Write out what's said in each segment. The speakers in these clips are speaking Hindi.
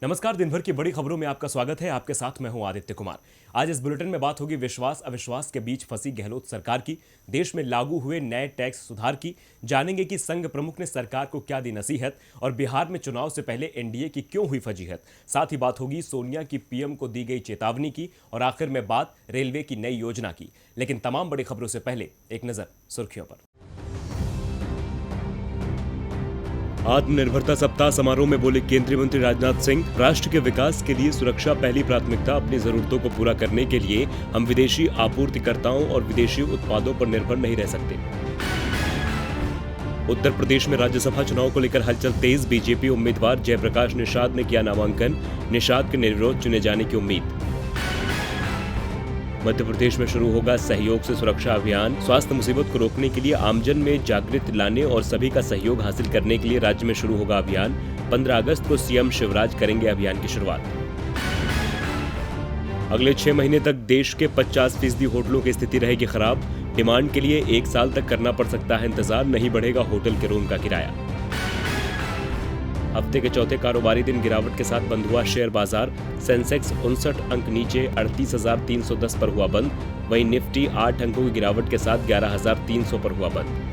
नमस्कार। दिन भर की बड़ी खबरों में आपका स्वागत है। आपके साथ मैं हूं आदित्य कुमार। आज इस बुलेटिन में बात होगी विश्वास अविश्वास के बीच फंसी गहलोत सरकार की, देश में लागू हुए नए टैक्स सुधार की, जानेंगे कि संघ प्रमुख ने सरकार को क्या दी नसीहत और बिहार में चुनाव से पहले एनडीए की क्यों हुई फजीहत। साथ ही बात होगी सोनिया की पीएम को दी गई चेतावनी की और आखिर में बात रेलवे की नई योजना की। लेकिन तमाम बड़ी खबरों से पहले एक नजर सुर्खियों पर। आत्मनिर्भरता सप्ताह समारोह में बोले केंद्रीय मंत्री राजनाथ सिंह, राष्ट्र के विकास के लिए सुरक्षा पहली प्राथमिकता। अपनी जरूरतों को पूरा करने के लिए हम विदेशी आपूर्तिकर्ताओं और विदेशी उत्पादों पर निर्भर नहीं रह सकते। उत्तर प्रदेश में राज्यसभा चुनाव को लेकर हलचल तेज। बीजेपी उम्मीदवार जयप्रकाश निषाद ने किया नामांकन, निषाद के निर्विरोध चुने जाने की उम्मीद। मध्य प्रदेश में शुरू होगा सहयोग से सुरक्षा अभियान। स्वास्थ्य मुसीबत को रोकने के लिए आमजन में जागृति लाने और सभी का सहयोग हासिल करने के लिए राज्य में शुरू होगा अभियान। 15 अगस्त को सीएम शिवराज करेंगे अभियान की शुरुआत। अगले 6 महीने तक देश के 50% होटलों की स्थिति रहेगी खराब। डिमांड के लिए 1 साल तक करना पड़ सकता है इंतजार, नहीं बढ़ेगा होटल के रूम का किराया। हफ्ते के चौथे कारोबारी दिन गिरावट के साथ बंद हुआ शेयर बाजार। सेंसेक्स 59 अंक नीचे 38,310 पर हुआ बंद। वहीं निफ्टी 8 अंकों की गिरावट के साथ 11,300 पर हुआ बंद।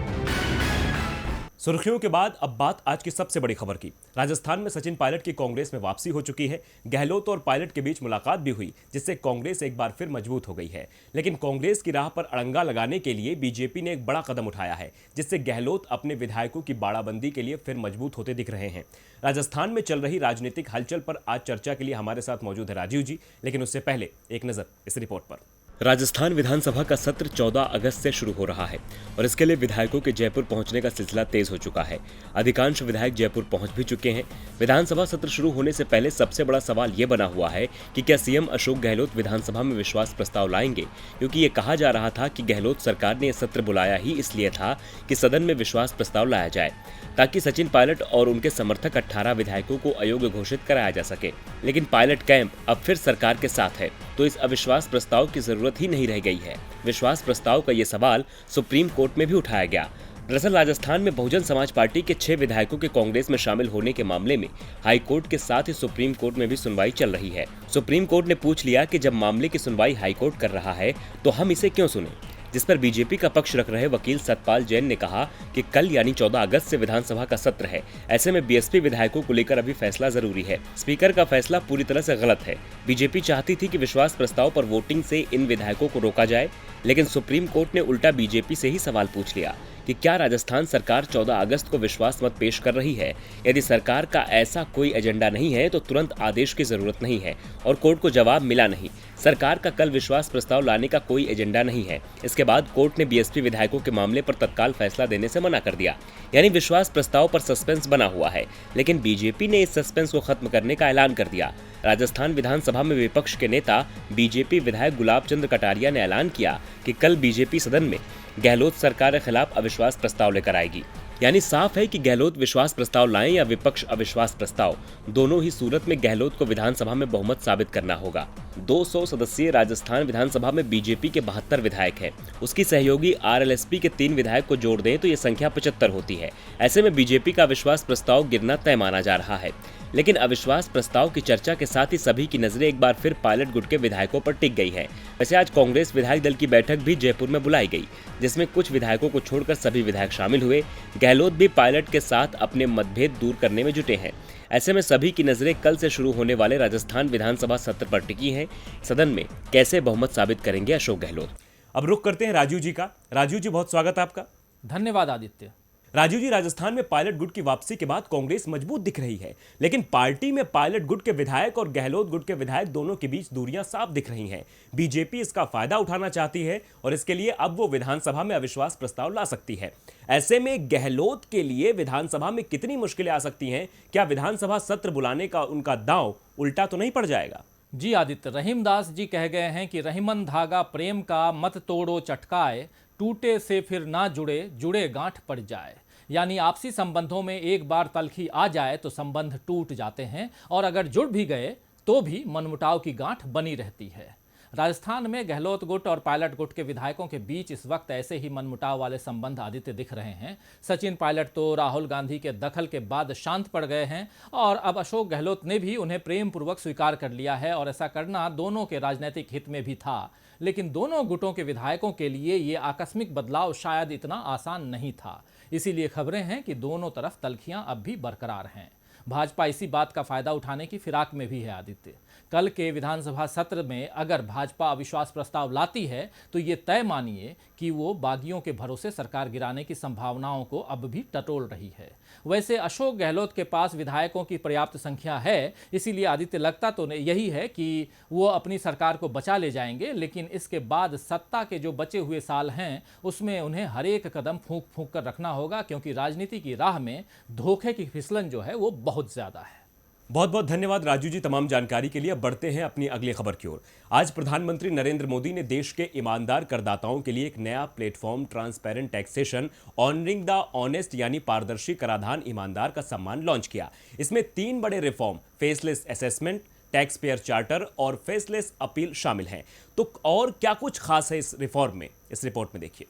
सुर्खियों के बाद अब बात आज की सबसे बड़ी खबर की। राजस्थान में सचिन पायलट की कांग्रेस में वापसी हो चुकी है। गहलोत और पायलट के बीच मुलाकात भी हुई, जिससे कांग्रेस एक बार फिर मजबूत हो गई है। लेकिन कांग्रेस की राह पर अड़ंगा लगाने के लिए बीजेपी ने एक बड़ा कदम उठाया है, जिससे गहलोत अपने विधायकों की बाड़ाबंदी के लिए फिर मजबूत होते दिख रहे हैं। राजस्थान में चल रही राजनीतिक हलचल पर आज चर्चा के लिए हमारे साथ मौजूद है राजीव जी। लेकिन उससे पहले एक नजर इस रिपोर्ट पर। राजस्थान विधानसभा का सत्र 14 अगस्त से शुरू हो रहा है और इसके लिए विधायकों के जयपुर पहुंचने का सिलसिला तेज हो चुका है। अधिकांश विधायक जयपुर पहुंच भी चुके हैं। विधानसभा सत्र शुरू होने से पहले सबसे बड़ा सवाल ये बना हुआ है कि क्या सीएम अशोक गहलोत विधानसभा में विश्वास प्रस्ताव लाएंगे, क्योंकि ये कहा जा रहा था कि गहलोत सरकार ने यह सत्र बुलाया ही इसलिए था कि सदन में विश्वास प्रस्ताव लाया जाए, ताकि सचिन पायलट और उनके समर्थक 18 विधायकों को अयोग्य घोषित कराया जा सके। लेकिन पायलट कैंप अब फिर सरकार के साथ है, तो इस अविश्वास प्रस्ताव की जरूरत ही नहीं रह गई है। विश्वास प्रस्ताव का ये सवाल सुप्रीम कोर्ट में भी उठाया गया। दरअसल राजस्थान में बहुजन समाज पार्टी के 6 विधायकों के कांग्रेस में शामिल होने के मामले में हाई कोर्ट के साथ ही सुप्रीम कोर्ट में भी सुनवाई चल रही है। सुप्रीम कोर्ट ने पूछ लिया कि जब मामले की सुनवाई हाई कोर्ट कर रहा है तो हम इसे क्यों सुने, जिस पर बीजेपी का पक्ष रख रहे वकील सतपाल जैन ने कहा कि कल यानी 14 अगस्त से विधानसभा का सत्र है। ऐसे में बीएसपी विधायकों को लेकर अभी फैसला जरूरी है। स्पीकर का फैसला पूरी तरह से गलत है। बीजेपी चाहती थी कि विश्वास प्रस्ताव पर वोटिंग से इन विधायकों को रोका जाए, लेकिन सुप्रीम कोर्ट ने उल्टा बीजेपी से ही सवाल पूछ लिया कि क्या राजस्थान सरकार 14 अगस्त को विश्वास मत पेश कर रही है। यदि सरकार का ऐसा कोई एजेंडा नहीं है तो तुरंत आदेश की जरूरत नहीं है, और कोर्ट को जवाब मिला नहीं। सरकार का कल विश्वास प्रस्ताव लाने का कोई एजेंडा नहीं है। इसके बाद कोर्ट ने बीएसपी विधायकों के मामले पर तत्काल फैसला देने से मना कर दिया, यानी विश्वास प्रस्ताव पर सस्पेंस बना हुआ है। लेकिन बीजेपी ने इस सस्पेंस को खत्म करने का ऐलान कर दिया। राजस्थान विधानसभा में विपक्ष के नेता बीजेपी विधायक गुलाब चंद कटारिया ने ऐलान किया कि कल बीजेपी सदन में गहलोत सरकार के खिलाफ अविश्वास प्रस्ताव लेकर आएगी। यानी साफ है कि गहलोत विश्वास प्रस्ताव लाएं या विपक्ष अविश्वास प्रस्ताव, दोनों ही सूरत में गहलोत को विधानसभा में बहुमत साबित करना होगा। 200 सदस्यीय राजस्थान विधानसभा में बीजेपी के 72 विधायक हैं। उसकी सहयोगी आरएलएसपी के 3 विधायक को जोड़ दें तो ये संख्या 75 होती है। ऐसे में बीजेपी का अविश्वास प्रस्ताव गिरना तय माना जा रहा है। लेकिन अविश्वास प्रस्ताव की चर्चा के साथ ही सभी की नजरें एक बार फिर पायलट गुट के विधायकों पर टिक गई है। वैसे आज कांग्रेस विधायक दल की बैठक भी जयपुर में बुलाई गई, जिसमें कुछ विधायकों को छोड़कर सभी विधायक शामिल हुए। गहलोत भी पायलट के साथ अपने मतभेद दूर करने में जुटे हैं। ऐसे में सभी की नजरें कल से शुरू होने वाले राजस्थान विधानसभा सत्र पर टिकी हैं। सदन में कैसे बहुमत साबित करेंगे अशोक गहलोत। अब रुख करते हैं राजीव जी का। राजीव जी, बहुत स्वागत है आपका। धन्यवाद आदित्य। राजीव जी, राजस्थान में पायलट गुट की वापसी के बाद कांग्रेस मजबूत दिख रही है, लेकिन पार्टी में पायलट गुट के विधायक और गहलोत गुट के विधायक दोनों के बीच दूरियां साफ दिख रही हैं। बीजेपी इसका फायदा उठाना चाहती है और इसके लिए अब वो विधानसभा में अविश्वास प्रस्ताव ला सकती है। ऐसे में गहलोत के लिए विधानसभा में कितनी मुश्किलें आ सकती हैं? क्या विधानसभा सत्र बुलाने का उनका दांव उल्टा तो नहीं पड़ जाएगा? जी आदित्य, रहीमदास जी कह गए हैं कि रहीमन धागा प्रेम का मत तोड़ो चटकाए, टूटे से फिर ना जुड़े, जुड़े गांठ पड़ जाए। यानी आपसी संबंधों में एक बार तलखी आ जाए तो संबंध टूट जाते हैं, और अगर जुड़ भी गए तो भी मनमुटाव की गांठ बनी रहती है। राजस्थान में गहलोत गुट और पायलट गुट के विधायकों के बीच इस वक्त ऐसे ही मनमुटाव वाले संबंध आदित्य दिख रहे हैं। सचिन पायलट तो राहुल गांधी के दखल के बाद शांत पड़ गए हैं और अब अशोक गहलोत ने भी उन्हें प्रेम पूर्वक स्वीकार कर लिया है और ऐसा करना दोनों के राजनीतिक हित में भी था। लेकिन दोनों गुटों के विधायकों के लिए ये आकस्मिक बदलाव शायद इतना आसान नहीं था। इसीलिए खबरें हैं कि दोनों तरफ तल्खियां अब भी बरकरार हैं। भाजपा इसी बात का फायदा उठाने की फिराक में भी है आदित्य। कल के विधानसभा सत्र में अगर भाजपा अविश्वास प्रस्ताव लाती है तो ये तय मानिए कि वो बागियों के भरोसे सरकार गिराने की संभावनाओं को अब भी टटोल रही है। वैसे अशोक गहलोत के पास विधायकों की पर्याप्त संख्या है, इसीलिए आदित्य लगता तो यही है कि वो अपनी सरकार को बचा ले जाएंगे, लेकिन इसके बाद सत्ता के जो बचे हुए साल हैं उसमें उन्हें हर एक कदम फूंक फूंक कर रखना होगा, क्योंकि राजनीति की राह में धोखे की फिसलन जो है वो बहुत ज्यादा है। बहुत बहुत धन्यवाद राजू जी तमाम जानकारी के लिए। अब बढ़ते हैं अपनी अगली खबर की ओर। आज प्रधानमंत्री नरेंद्र मोदी ने देश के ईमानदार करदाताओं के लिए एक नया platform transparent taxation honouring the honest यानी पारदर्शी कराधान ईमानदार का सम्मान लॉन्च किया। इसमें 3 बड़े reform faceless assessment, tax payer charter और फेसलेस अपील शामिल हैं। तो और क्या कुछ खास है इस रिफॉर्म में, इस रिपोर्ट में देखिए।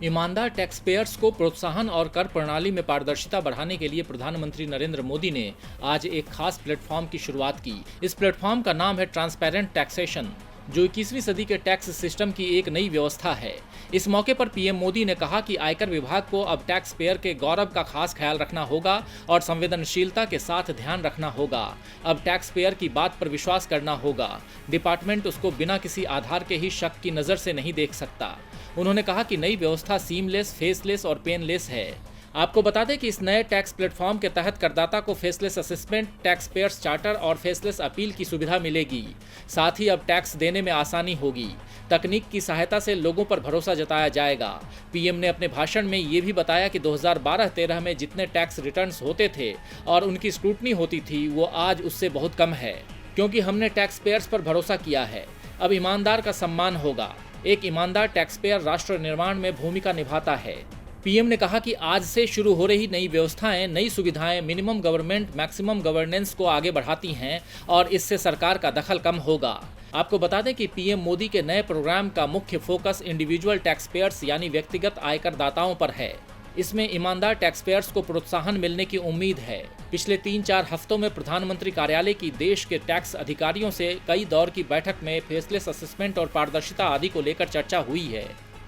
ईमानदार टैक्स पेयर्स को प्रोत्साहन और कर प्रणाली में पारदर्शिता बढ़ाने के लिए प्रधानमंत्री नरेंद्र मोदी ने आज एक खास प्लेटफॉर्म की शुरुआत की। इस प्लेटफॉर्म का नाम है ट्रांसपेरेंट टैक्सेशन, जो 21वीं सदी के टैक्स सिस्टम की एक नई व्यवस्था है। इस मौके पर पीएम मोदी ने कहा कि आयकर विभाग को अब टैक्स पेयर के गौरव का खास ख्याल रखना होगा और संवेदनशीलता के साथ ध्यान रखना होगा। अब टैक्स पेयर की बात पर विश्वास करना होगा। डिपार्टमेंट उसको बिना किसी आधार के ही शक की नज़र से नहीं देख सकता। उन्होंने कहा कि नई व्यवस्था सीमलेस, फेसलेस और पेनलेस है। आपको बता दें कि इस नए टैक्स प्लेटफॉर्म के तहत करदाता को faceless assessment, tax payers charter और फेसलेस अपील की सुविधा मिलेगी। साथ ही अब टैक्स देने में आसानी होगी। तकनीक की सहायता से लोगों पर भरोसा जताया जाएगा। पीएम ने अपने भाषण में ये भी बताया कि 2012-13 में जितने टैक्स रिटर्न्स होते थे और उनकी स्क्रूटनी होती थी, वो आज उससे बहुत कम है, क्योंकि हमने टैक्स पेयर्स पर भरोसा किया है। अब ईमानदार का सम्मान होगा। एक ईमानदार टैक्स पेयर राष्ट्र निर्माण में भूमिका निभाता है। पीएम ने कहा कि आज से शुरू हो रही नई व्यवस्थाएं, नई सुविधाएं मिनिमम गवर्नमेंट मैक्सिमम गवर्नेंस को आगे बढ़ाती हैं और इससे सरकार का दखल कम होगा। आपको बता दें कि पीएम मोदी के नए प्रोग्राम का मुख्य फोकस इंडिविजुअल टैक्स पेयर्स यानी व्यक्तिगत आयकर दाताओं पर है। इसमें ईमानदार टैक्स पेयर्स को प्रोत्साहन मिलने की उम्मीद है। पिछले 3-4 हफ्तों में प्रधानमंत्री कार्यालय की देश के टैक्स अधिकारियों से कई दौर की बैठक में फेसलेस असेसमेंट और पारदर्शिता आदि को लेकर चर्चा हुई है।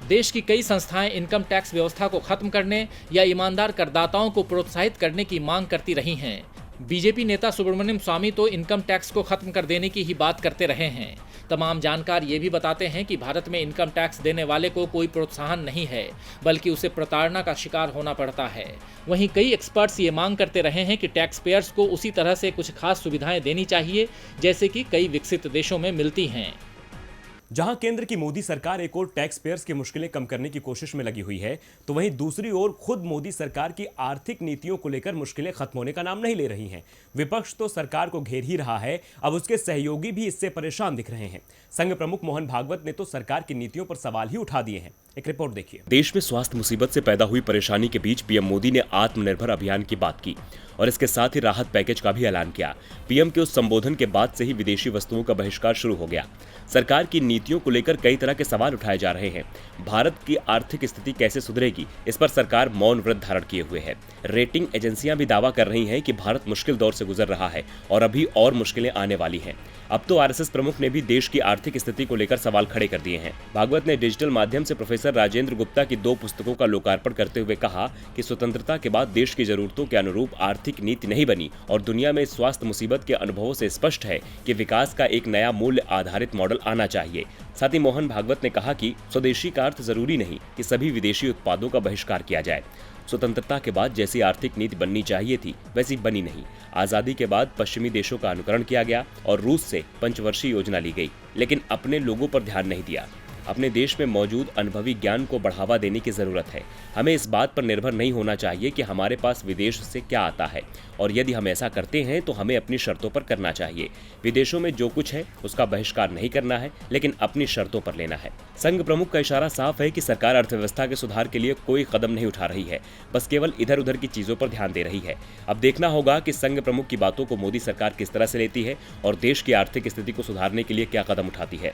देश की कई संस्थाएं इनकम टैक्स व्यवस्था को खत्म करने या ईमानदार करदाताओं को प्रोत्साहित करने की मांग करती रही हैं। बीजेपी नेता सुब्रमण्यम स्वामी तो इनकम टैक्स को खत्म कर देने की ही बात करते रहे हैं। तमाम जानकार ये भी बताते हैं कि भारत में इनकम टैक्स देने वाले को कोई प्रोत्साहन नहीं है, बल्कि उसे प्रताड़ना का शिकार होना पड़ता है। वहीं कई एक्सपर्ट्स ये मांग करते रहे हैं कि टैक्स पेयर्स को उसी तरह से कुछ खास सुविधाएं देनी चाहिए, जैसे कि कई विकसित देशों में मिलती हैं। जहां केंद्र की मोदी सरकार एक और टैक्स पेयर्स की मुश्किलें कम करने की कोशिश में लगी हुई है, तो वहीं दूसरी ओर खुद मोदी सरकार की आर्थिक नीतियों को लेकर मुश्किलें खत्म होने का नाम नहीं ले रही हैं। विपक्ष तो सरकार को घेर ही रहा है, अब उसके सहयोगी भी इससे परेशान दिख रहे हैं। संघ प्रमुख मोहन भागवत ने तो सरकार की नीतियों पर सवाल ही उठा दिए हैं। एक रिपोर्ट देखिए। देश में स्वास्थ्य मुसीबत से पैदा हुई परेशानी के बीच पीएम मोदी ने आत्मनिर्भर अभियान की बात की और इसके साथ ही राहत पैकेज का भी ऐलान किया। पीएम के उस संबोधन के बाद से ही विदेशी वस्तुओं का बहिष्कार शुरू हो गया। सरकार की नीतियों को लेकर कई तरह के सवाल उठाए जा रहे हैं। भारत की आर्थिक स्थिति कैसे सुधरेगी, इस पर सरकार मौन व्रत धारण किए हुए है। रेटिंग एजेंसियां भी दावा कर रही हैं कि भारत मुश्किल दौर से गुजर रहा है और अभी और मुश्किलें आने वाली हैं। अब तो आरएसएस प्रमुख ने भी देश की आर्थिक स्थिति को लेकर सवाल खड़े कर दिए हैं। भागवत ने डिजिटल माध्यम से प्रोफेसर राजेंद्र गुप्ता की 2 पुस्तकों का लोकार्पण करते हुए कहा कि स्वतंत्रता के बाद देश की जरूरतों के अनुरूप आर्थिक नीति नहीं बनी और दुनिया में स्वास्थ्य मुसीबत के अनुभवों से स्पष्ट है कि विकास का एक नया मूल्य आधारित मॉडल आना चाहिए। साथ ही मोहन भागवत ने कहा कि स्वदेशी का अर्थ जरूरी नहीं कि सभी विदेशी उत्पादों का बहिष्कार किया जाए। स्वतंत्रता के बाद जैसी आर्थिक नीति बननी चाहिए थी वैसी बनी नहीं। आजादी के बाद पश्चिमी देशों का अनुकरण किया गया और रूस से पंचवर्षीय योजना ली गई, लेकिन अपने लोगों पर ध्यान नहीं दिया। अपने देश में मौजूद अनुभवी ज्ञान को बढ़ावा देने की जरूरत है। हमें इस बात पर निर्भर नहीं होना चाहिए कि हमारे पास विदेश से क्या आता है, और यदि हम ऐसा करते हैं तो हमें अपनी शर्तों पर करना चाहिए। विदेशों में जो कुछ है उसका बहिष्कार नहीं करना है, लेकिन अपनी शर्तों पर लेना है। संघ प्रमुख का इशारा साफ है कि सरकार अर्थव्यवस्था के सुधार के लिए कोई कदम नहीं उठा रही है, बस केवल इधर उधर की चीजों पर ध्यान दे रही है। अब देखना होगा कि संघ प्रमुख की बातों को मोदी सरकार किस तरह से लेती है और देश की आर्थिक स्थिति को सुधारने के लिए क्या कदम उठाती है।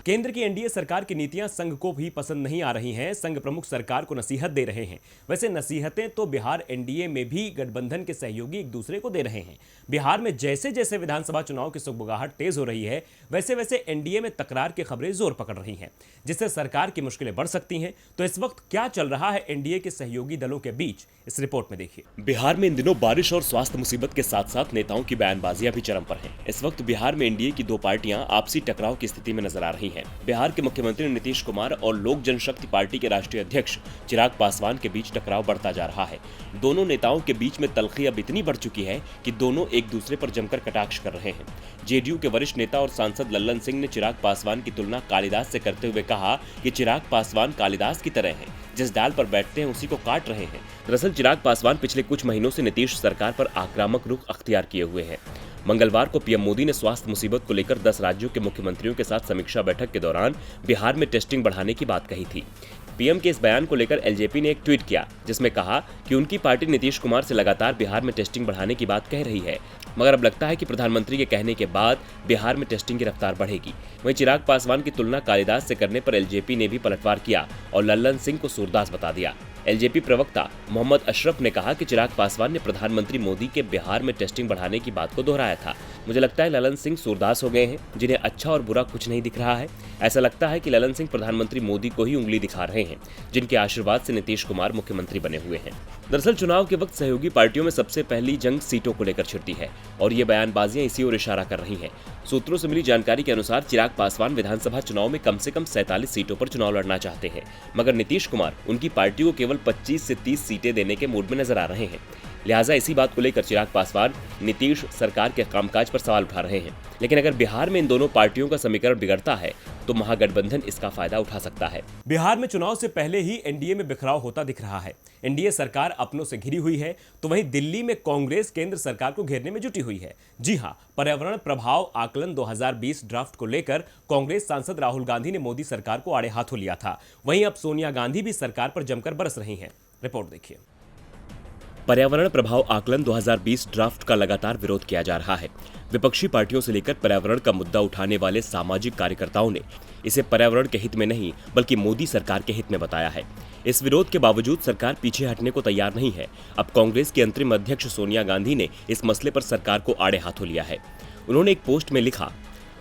केंद्र की एनडीए सरकार की नीतियां संघ को भी पसंद नहीं आ रही हैं। संघ प्रमुख सरकार को नसीहत दे रहे हैं। वैसे नसीहतें तो बिहार एनडीए में भी गठबंधन के सहयोगी एक दूसरे को दे रहे हैं। बिहार में जैसे जैसे विधानसभा चुनाव की सुगबुगाहट तेज हो रही है, वैसे वैसे एनडीए में तकरार की खबरें जोर पकड़ रही हैं, जिससे सरकार की मुश्किलें बढ़ सकती हैं। तो इस वक्त क्या चल रहा है एनडीए के सहयोगी दलों के बीच, इस रिपोर्ट में देखिए। बिहार में इन दिनों बारिश और स्वास्थ्य मुसीबत के साथ साथ नेताओं की बयानबाजियां भी चरम पर हैं। इस वक्त बिहार में एनडीए की दो पार्टियां आपसी टकराव की स्थिति में नजर आ रही हैं। बिहार के मुख्यमंत्री नीतीश कुमार और लोक जनशक्ति पार्टी के राष्ट्रीय अध्यक्ष चिराग पासवान के बीच टकराव बढ़ता जा रहा है। दोनों नेताओं के बीच में तल्खी अब इतनी बढ़ चुकी है कि दोनों एक दूसरे पर जमकर कटाक्ष कर रहे हैं। जेडीयू के वरिष्ठ नेता और सांसद लल्लन सिंह ने चिराग पासवान की तुलना कालिदास से करते हुए कहा कि चिराग पासवान कालिदास की तरह हैं, जिस डाल पर बैठते हैं उसी को काट रहे हैं। दरअसल चिराग पासवान पिछले कुछ महीनों से नीतीश सरकार पर आक्रामक रुख अख्तियार किए हुए हैं। मंगलवार को पीएम मोदी ने स्वास्थ्य मुसीबत को लेकर 10 राज्यों के मुख्यमंत्रियों के साथ समीक्षा बैठक के दौरान बिहार में टेस्टिंग बढ़ाने की बात कही थी। पीएम के इस बयान को लेकर एलजेपी ने एक ट्वीट किया, जिसमें कहा कि उनकी पार्टी नीतीश कुमार से लगातार बिहार में टेस्टिंग बढ़ाने की बात कह रही है, मगर अब लगता है कि प्रधानमंत्री के कहने के बाद बिहार में टेस्टिंग की रफ्तार बढ़ेगी। वहीं चिराग पासवान की तुलना कालिदास से करने पर एलजेपी ने भी पलटवार किया और लल्लन सिंह को सूरदास बता दिया। एलजेपी प्रवक्ता मोहम्मद अशरफ ने कहा कि चिराग पासवान ने प्रधानमंत्री मोदी के बिहार में टेस्टिंग बढ़ाने की बात को दोहराया था। मुझे लगता है लल्लन सिंह सूरदास हो गए हैं, जिन्हें अच्छा और बुरा कुछ नहीं दिख रहा है। ऐसा लगता है कि लल्लन सिंह प्रधानमंत्री मोदी को ही उंगली दिखा रहे हैं, जिनके आशीर्वाद से नीतीश कुमार मुख्यमंत्री बने हुए हैं। दरअसल चुनाव के वक्त सहयोगी पार्टियों में सबसे पहली जंग सीटों को लेकर छिड़ती है और ये बयानबाजियां इसी ओर इशारा कर रही हैं। सूत्रों से मिली जानकारी के अनुसार चिराग पासवान विधानसभा चुनाव में कम से कम 47 सीटों पर चुनाव लड़ना चाहते हैं, मगर नीतीश कुमार उनकी पार्टी को केवल 25 से 30 सीटें देने के मूड में नजर आ रहे हैं। लिहाजा इसी बात को लेकर चिराग पासवान नीतीश सरकार के कामकाज पर सवाल उठा रहे हैं। लेकिन अगर बिहार में इन दोनों पार्टियों का समीकरण बिगड़ता है तो महागठबंधन इसका फायदा उठा सकता है। बिहार में चुनाव से पहले ही एनडीए में बिखराव होता दिख रहा है। एनडीए सरकार अपनों से घिरी हुई है, तो वहीं दिल्ली में कांग्रेस केंद्र सरकार को घेरने में जुटी हुई है। जी हां, पर्यावरण प्रभाव आकलन 2020 ड्राफ्ट को लेकर कांग्रेस सांसद राहुल गांधी ने मोदी सरकार को आड़े हाथों लिया था। वहीं अब सोनिया गांधी भी सरकार पर जमकर बरस रही हैं। रिपोर्ट देखिए। पर्यावरण प्रभाव आकलन 2020 ड्राफ्ट का लगातार विरोध किया जा रहा है। विपक्षी पार्टियों से लेकर पर्यावरण का मुद्दा उठाने वाले सामाजिक कार्यकर्ताओं ने इसे पर्यावरण के हित में नहीं बल्कि मोदी सरकार के हित में बताया है। इस विरोध के बावजूद सरकार पीछे हटने को तैयार नहीं है। अब कांग्रेस की अंतरिम अध्यक्ष सोनिया गांधी ने इस मसले पर सरकार को आड़े हाथों लिया है। उन्होंने एक पोस्ट में लिखा,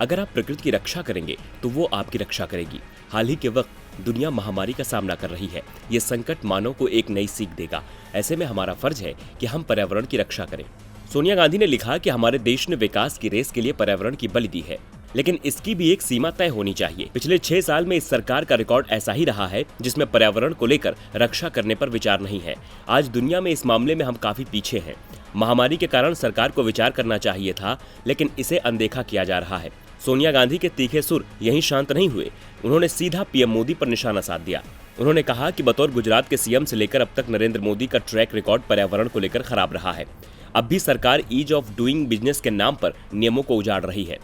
अगर आप प्रकृति की रक्षा करेंगे तो वो आपकी रक्षा करेगी। हाल ही के वक्त दुनिया महामारी का सामना कर रही है। ये संकट मानव को एक नई सीख देगा। ऐसे में हमारा फर्ज है कि हम पर्यावरण की रक्षा करें। सोनिया गांधी ने लिखा कि हमारे देश ने विकास की रेस के लिए पर्यावरण की बलि दी है, लेकिन इसकी भी एक सीमा तय होनी चाहिए। पिछले 6 साल में इस सरकार का रिकॉर्ड ऐसा ही रहा है, जिसमें पर्यावरण को लेकर रक्षा करने पर विचार नहीं है। आज दुनिया में इस मामले में हम काफी पीछे हैं। महामारी के कारण सरकार को विचार करना चाहिए था, लेकिन इसे अनदेखा किया जा रहा है। सोनिया गांधी के तीखे सुर यहीं शांत नहीं हुए। उन्होंने सीधा पीएम मोदी पर निशाना साध दिया। उन्होंने कहा कि बतौर गुजरात के सीएम से लेकर अब तक नरेंद्र मोदी का ट्रैक रिकॉर्ड पर्यावरण को लेकर खराब रहा है। अब भी सरकार ईज ऑफ डूइंग बिजनेस के नाम पर नियमों को उजाड़ रही है।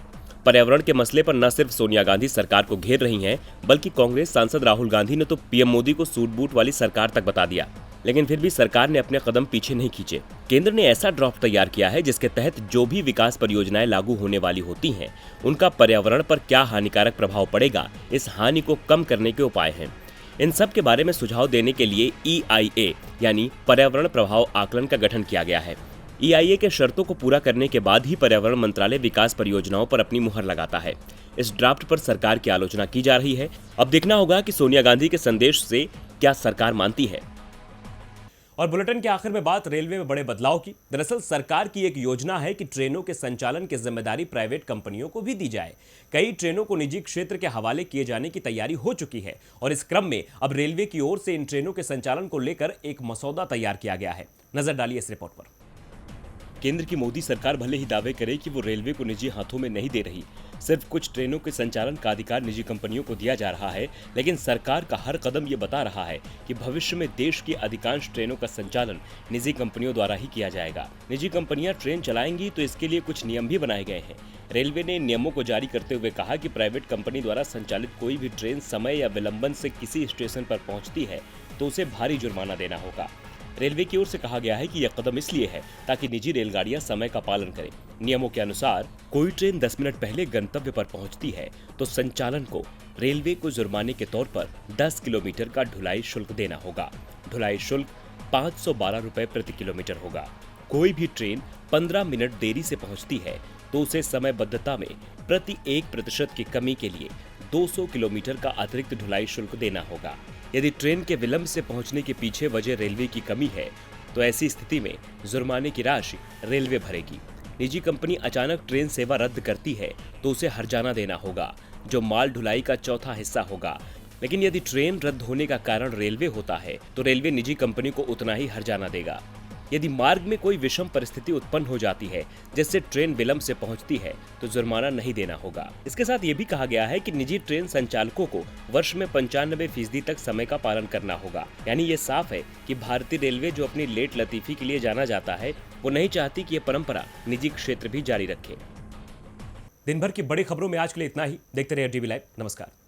पर्यावरण के मसले पर न सिर्फ सोनिया गांधी सरकार को घेर रही हैं, बल्कि कांग्रेस सांसद राहुल गांधी ने तो पीएम मोदी को सूट बूट वाली सरकार तक बता दिया। लेकिन फिर भी सरकार ने अपने कदम पीछे नहीं खींचे। केंद्र ने ऐसा ड्राफ्ट तैयार किया है जिसके तहत जो भी विकास परियोजनाएं लागू होने वाली होती हैं, उनका पर्यावरण पर क्या हानिकारक प्रभाव पड़ेगा, इस हानि को कम करने के उपाय हैं। इन सब के बारे में सुझाव देने के लिए EIA यानी पर्यावरण प्रभाव आकलन का गठन किया गया है। EIA के शर्तों को पूरा करने के बाद ही पर्यावरण मंत्रालय विकास परियोजनाओं पर अपनी मुहर लगाता है। इस ड्राफ्ट पर सरकार की आलोचना की जा रही है। अब देखना होगा कि सोनिया गांधी के संदेश से क्या सरकार मानती है। और बुलेटिन के आखिर में बात रेलवे में बड़े बदलाव की। दरअसल सरकार की एक योजना है कि ट्रेनों के संचालन की जिम्मेदारी प्राइवेट कंपनियों को भी दी जाए। कई ट्रेनों को निजी क्षेत्र के हवाले किए जाने की तैयारी हो चुकी है और इस क्रम में अब रेलवे की ओर से इन ट्रेनों के संचालन को लेकर एक मसौदा तैयार किया गया है। नजर डालिए इस रिपोर्ट पर। केंद्र की मोदी सरकार भले ही दावे करे कि वो रेलवे को निजी हाथों में नहीं दे रही, सिर्फ कुछ ट्रेनों के संचालन का अधिकार निजी कंपनियों को दिया जा रहा है, लेकिन सरकार का हर कदम ये बता रहा है कि भविष्य में देश की अधिकांश ट्रेनों का संचालन निजी कंपनियों द्वारा ही किया जाएगा। निजी कंपनियां ट्रेन चलाएंगी तो इसके लिए कुछ नियम भी बनाए गए हैं। रेलवे ने इन नियमों को जारी करते हुए कहा कि प्राइवेट कंपनी द्वारा संचालित कोई भी ट्रेन समय या विलंबन से किसी स्टेशन पर पहुंचती है तो उसे भारी जुर्माना देना होगा। रेलवे की ओर से कहा गया है कि यह कदम इसलिए है ताकि निजी रेलगाड़ियां समय का पालन करें। नियमों के अनुसार कोई ट्रेन 10 मिनट पहले गंतव्य पर पहुंचती है तो संचालन को रेलवे को जुर्माने के तौर पर 10 किलोमीटर का ढुलाई शुल्क देना होगा। ढुलाई शुल्क 512 रुपए प्रति किलोमीटर होगा। कोई भी ट्रेन 15 मिनट देरी से पहुंचती है तो उसे समयबद्धता में प्रति 1% की कमी के लिए 200 किलोमीटर का अतिरिक्त ढुलाई शुल्क देना होगा। यदि ट्रेन के विलंब से पहुंचने के पीछे वजह रेलवे की कमी है तो ऐसी स्थिति में जुर्माने की राशि रेलवे भरेगी। निजी कंपनी अचानक ट्रेन सेवा रद्द करती है तो उसे हर्जाना देना होगा, जो माल ढुलाई का चौथा हिस्सा होगा। लेकिन यदि ट्रेन रद्द होने का कारण रेलवे होता है तो रेलवे निजी कंपनी को उतना ही हर्जाना देगा। यदि मार्ग में कोई विषम परिस्थिति उत्पन्न हो जाती है जिससे ट्रेन विलंब से पहुंचती है तो जुर्माना नहीं देना होगा। इसके साथ ये भी कहा गया है कि निजी ट्रेन संचालकों को वर्ष में 95% तक समय का पालन करना होगा। यानी ये साफ है कि भारतीय रेलवे जो अपनी लेट लतीफी के लिए जाना जाता है, वो नहीं चाहती कि ये परंपरा निजी क्षेत्र भी जारी रखे। दिन भर की बड़ी खबरों में आज के लिए इतना ही। देखते रहिए DV लाइव। नमस्कार।